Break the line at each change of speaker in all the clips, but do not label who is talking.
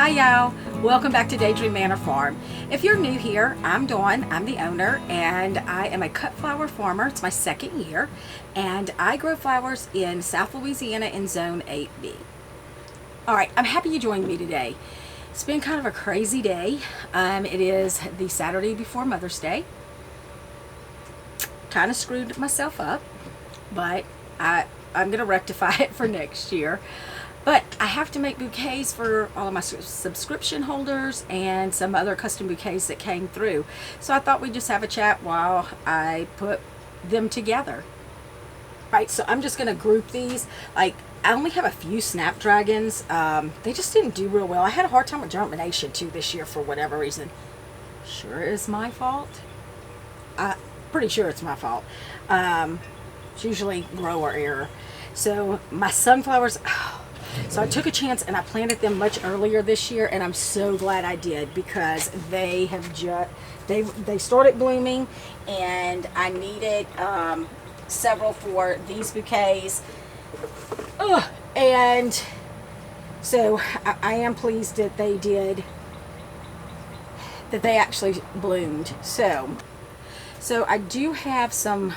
Hi y'all, welcome back to Daydream Manor Farm. If you're new here, I'm Dawn, I'm the owner, and I am a cut flower farmer. It's my second year, and I grow flowers in South Louisiana in Zone 8B. Alright, I'm happy you joined me today. It's been kind of a crazy day. It is the Saturday before Mother's Day. Kind of screwed myself up, but I'm going to rectify it for next year. But I have to make bouquets for all of my subscription holders and some other custom bouquets that came through. So I thought we'd just have a chat while I put them together. Right, so I'm just going to group these. Like, I only have a few snapdragons. They just didn't do real well. I had a hard time with germination too this year for whatever reason. Sure is my fault. Pretty sure it's my fault. It's usually grower error. So my sunflowers... So I took a chance and I planted them much earlier this year, and I'm so glad I did because they have just they started blooming, and I needed several for these bouquets. And so I am pleased that they actually bloomed. So I do have some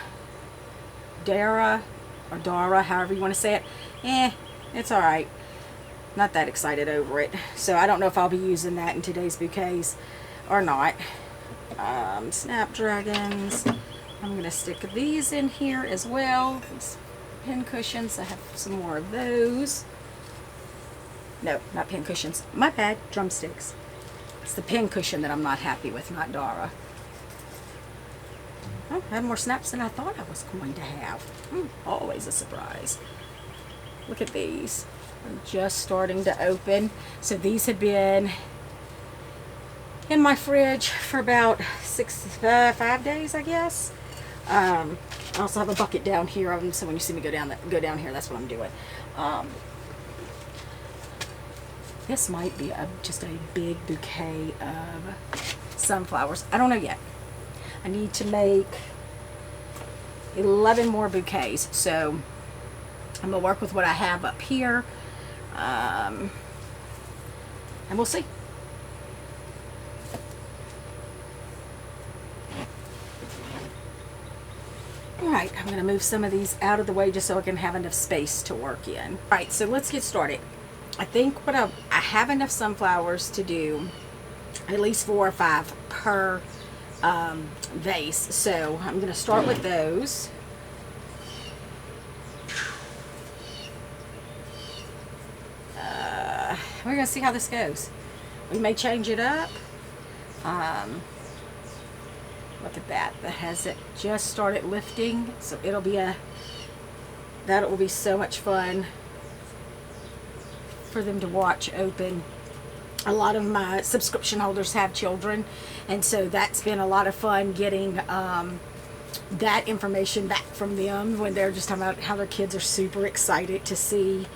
Dara or Dara, however you want to say it. It's alright. Not that excited over it. So I don't know if I'll be using that in today's bouquets or not. Snapdragons. I'm going to stick these in here as well. These pin cushions. I have some more of those. No, not pin cushions. My bad. Drumsticks. It's the pin cushion that I'm not happy with, not Dara. Oh, I had more snaps than I thought I was going to have. Always a surprise. Look at these. They're just starting to open. So these had been in my fridge for about 5 days, I guess. I also have a bucket down here. So when you see me go down here, that's what I'm doing. This might be just a big bouquet of sunflowers. I don't know yet. I need to make 11 more bouquets. So I'm going to work with what I have up here, and we'll see. Alright, I'm going to move some of these out of the way just so I can have enough space to work in. Alright, so let's get started. I think what I have enough sunflowers to do at least 4 or 5 per vase. So I'm going to start with those. We're going to see how this goes. We may change it up. Look at that. That has it just started lifting. So that will be so much fun for them to watch open. A lot of my subscription holders have children, and so that's been a lot of fun getting that information back from them when they're just talking about how their kids are super excited to see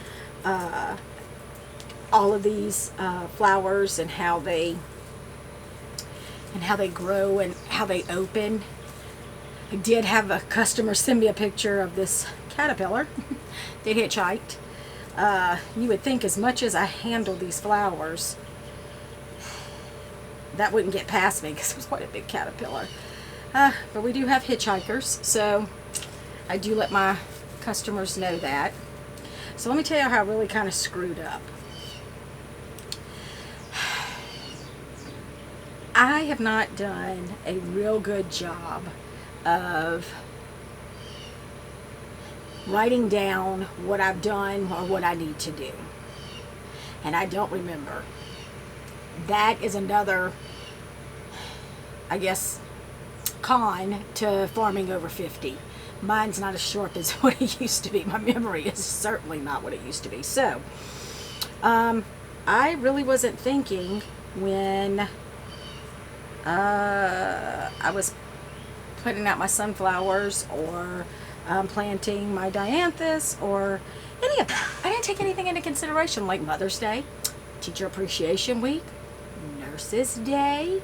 all of these flowers and how they grow and how they open. I did have a customer send me a picture of this caterpillar that hitchhiked. You would think as much as I handle these flowers, that wouldn't get past me because it was quite a big caterpillar. But we do have hitchhikers, so I do let my customers know that. So let me tell you how I really kind of screwed up. I have not done a real good job of writing down what I've done or what I need to do. And I don't remember. That is another, I guess, con to farming over 50. Mine's not as sharp as what it used to be. My memory is certainly not what it used to be. So, I really wasn't thinking when I was putting out my sunflowers or planting my dianthus or any of that. I didn't take anything into consideration like Mother's Day, Teacher Appreciation Week, Nurses Day,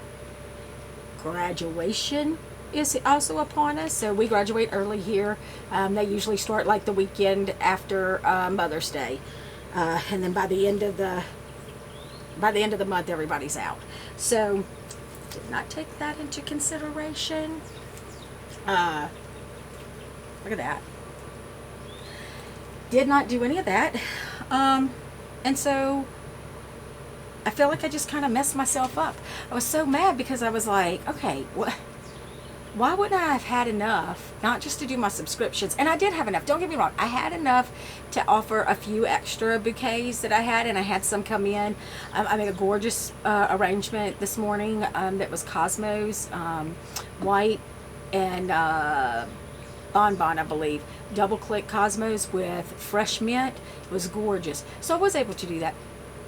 graduation is also upon us. So we graduate early here. They usually start like the weekend after Mother's Day. And then by the end of the by the end of the month, everybody's out. So, did not take that into consideration. Look at that. Did not do any of that. And so I feel like I just kind of messed myself up. I was so mad because I was like, okay, why wouldn't I have had enough, not just to do my subscriptions? And I did have enough. Don't get me wrong. I had enough to offer a few extra bouquets that I had, and I had some come in. I made a gorgeous arrangement this morning that was Cosmos, white, and Bonbon, I believe. Double click Cosmos with fresh mint. It was gorgeous. So I was able to do that.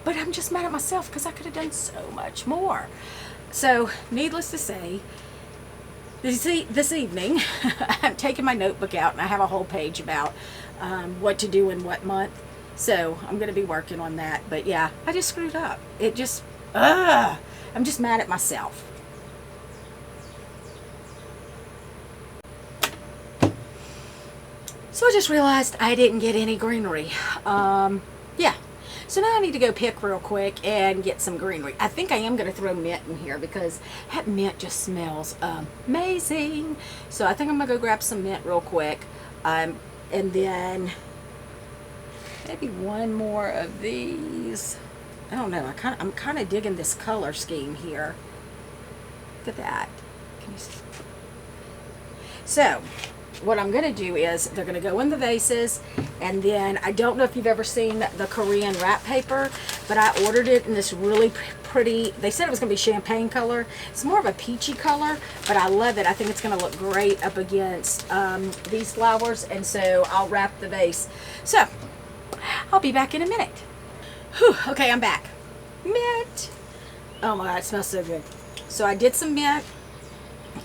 But I'm just mad at myself because I could have done so much more. So, needless to say, this evening, I'm taking my notebook out, and I have a whole page about what to do in what month. So, I'm going to be working on that. But yeah, I just screwed up. It just, I'm just mad at myself. So I just realized I didn't get any greenery. Yeah. So now I need to go pick real quick and get some greenery. I think I am going to throw mint in here because that mint just smells amazing. So I think I'm going to go grab some mint real quick. And then maybe one more of these. I don't know. I'm kind of digging this color scheme here. Look at that. Can you see? So what I'm going to do is they're going to go in the vases, and then I don't know if you've ever seen the Korean wrap paper, but I ordered it in this really pretty, they said it was going to be champagne color. It's more of a peachy color, but I love it. I think it's going to look great up against these flowers, and so I'll wrap the vase. So I'll be back in a minute. Whew, okay, I'm back. Mint. Oh my God, it smells so good. So I did some mint,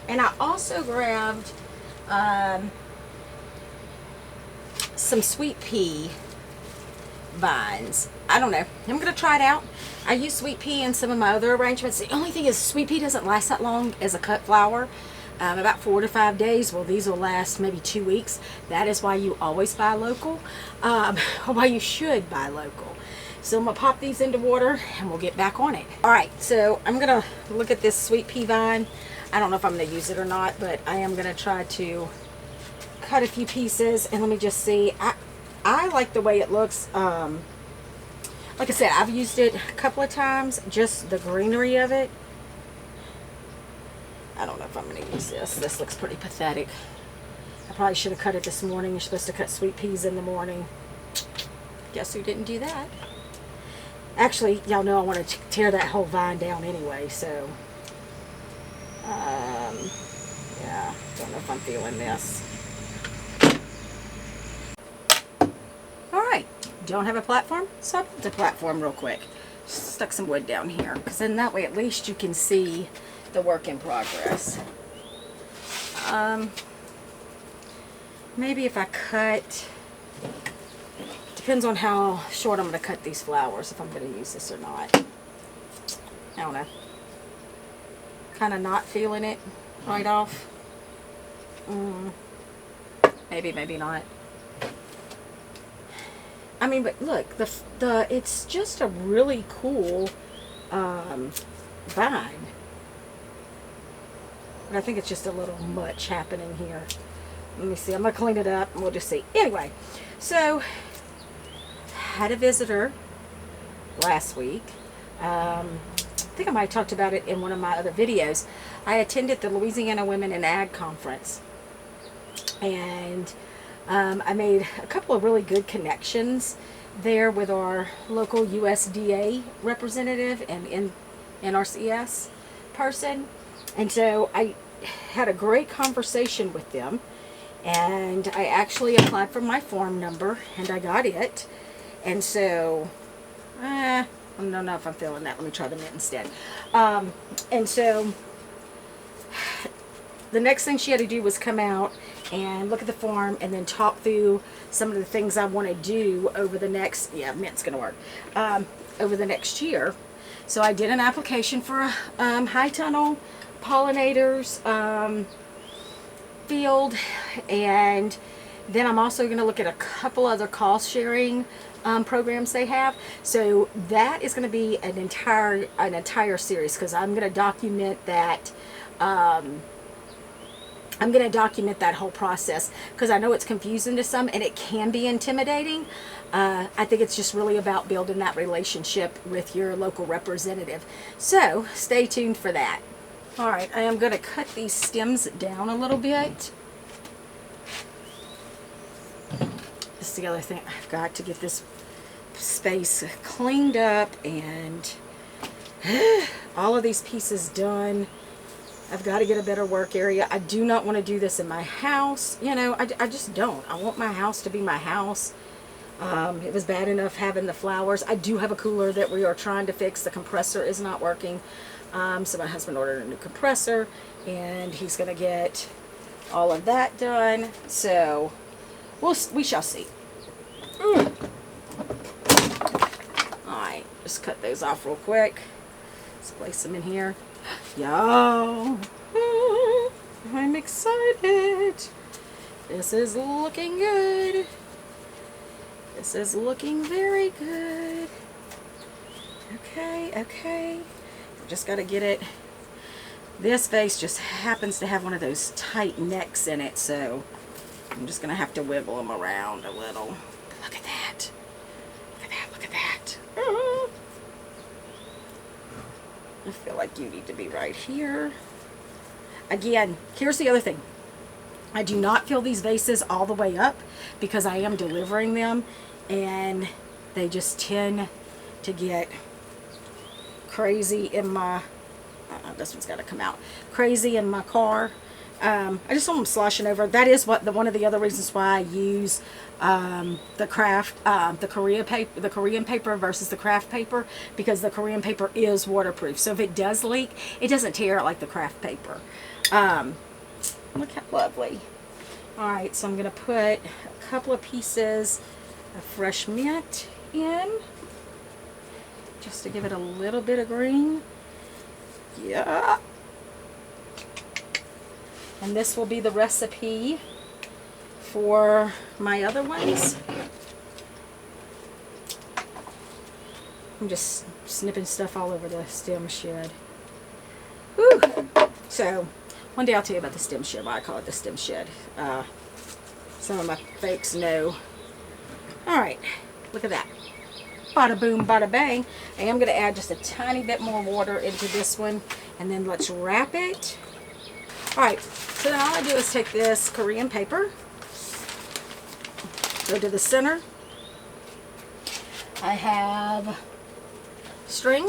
and I also grabbed some sweet pea vines. I don't know. I'm going to try it out. I use sweet pea in some of my other arrangements. The only thing is sweet pea doesn't last that long as a cut flower. About 4 to 5 days. Well, these will last maybe 2 weeks. That is why you always buy local. Or why you should buy local. So I'm going to pop these into water and we'll get back on it. Alright, so I'm going to look at this sweet pea vine. I don't know if I'm going to use it or not, but I am going to try to cut a few pieces, and let me just see. I like the way it looks. Like I said, I've used it a couple of times, just the greenery of it. I don't know if I'm going to use this. This looks pretty pathetic. I probably should have cut it this morning. You're supposed to cut sweet peas in the morning. Guess who didn't do that? Actually, y'all know I want to tear that whole vine down anyway, so yeah, don't know if I'm feeling this. Alright, don't have a platform, so I built a platform real quick. Just stuck some wood down here, because then that way at least you can see the work in progress. Maybe if I cut, depends on how short I'm going to cut these flowers, if I'm going to use this or not. I don't know. Kind of not feeling it right off. Maybe, maybe not. I mean, but look, it's just a really cool vine. But I think it's just a little much happening here. Let me see. I'm going to clean it up and we'll just see. Anyway, so had a visitor last week. I think I might have talked about it in one of my other videos. I attended the Louisiana Women in Ag Conference, and I made a couple of really good connections there with our local USDA representative and NRCS person, and so I had a great conversation with them, and I actually applied for my form number, and I got it, and so I don't know if I'm feeling that. Let me try the mint instead. And so the next thing she had to do was come out and look at the form and then talk through some of the things I want to do over the next, yeah, mint's going to work, over the next year. So I did an application for a high tunnel pollinators field, and then I'm also going to look at a couple other cost sharing programs they have. So that is going to be an entire series, because I'm going to document that. I'm going to document that whole process, because I know it's confusing to some and it can be intimidating. I think it's just really about building that relationship with your local representative. So stay tuned for that. All right, I am going to cut these stems down a little bit. This is the other thing. I've got to get this space cleaned up and all of these pieces done. I've got to get a better work area. I do not want to do this in my house. You know, I just don't. I want my house to be my house. It was bad enough having the flowers. I do have a cooler that we are trying to fix. The compressor is not working. So my husband ordered a new compressor, and he's going to get all of that done. So we shall see. Alright, just cut those off real quick. Let's place them in here. Yo, I'm excited. This is looking good. This is looking very good. Okay. Just got to get it. This vase just happens to have one of those tight necks in it, so I'm just going to have to wiggle them around a little. Look at that. Look at that. I feel like you need to be right here. Again, here's the other thing. I do not fill these vases all the way up, because I am delivering them, and they just tend to get crazy in my, this one's got to come out, crazy in my car. I just want them sloshing over. That is one of the other reasons why I use the Korean paper versus the craft paper, because the Korean paper is waterproof. So if it does leak, it doesn't tear like the craft paper. Look how lovely. Alright, so I'm going to put a couple of pieces of fresh mint in, just to give it a little bit of green. Yeah. And this will be the recipe for my other ones. I'm just snipping stuff all over the stem shed. Whew. So, one day I'll tell you about the stem shed, why I call it the stem shed. Some of my folks know. Alright, look at that. Bada boom, bada bang. I am going to add just a tiny bit more water into this one, and then let's wrap it. Alright, so then all I do is take this Korean paper, go to the center. I have string,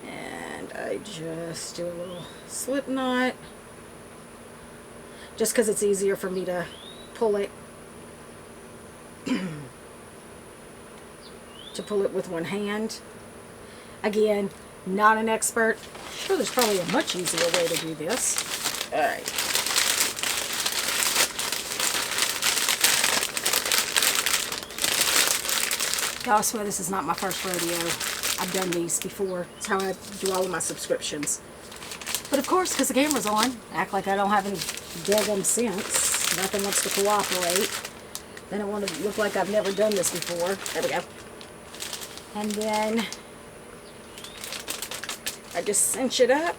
and I just do a little slip knot, just because it's easier for me to pull it with one hand. Again, not an expert. Sure, there's probably a much easier way to do this. Alright. Y'all, I swear this is not my first rodeo. I've done these before. It's how I do all of my subscriptions. But of course, because the camera's on, act like I don't have any daggum sense. Nothing wants to cooperate. Then I want to look like I've never done this before. There we go. And then I just cinch it up.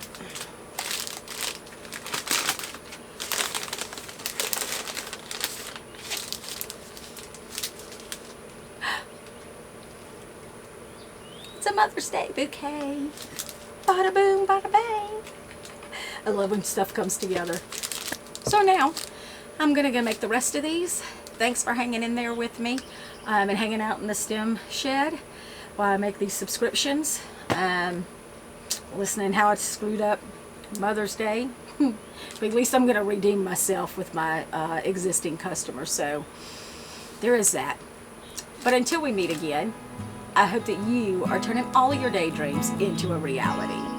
It's a Mother's Day bouquet. Bada boom, bada bang. I love when stuff comes together. So now, I'm going to go make the rest of these. Thanks for hanging in there with me and hanging out in the stem shed while I make these subscriptions. Listening how I screwed up Mother's Day. But at least I'm going to redeem myself with my existing customers. So there is that. But until we meet again, I hope that you are turning all of your daydreams into a reality.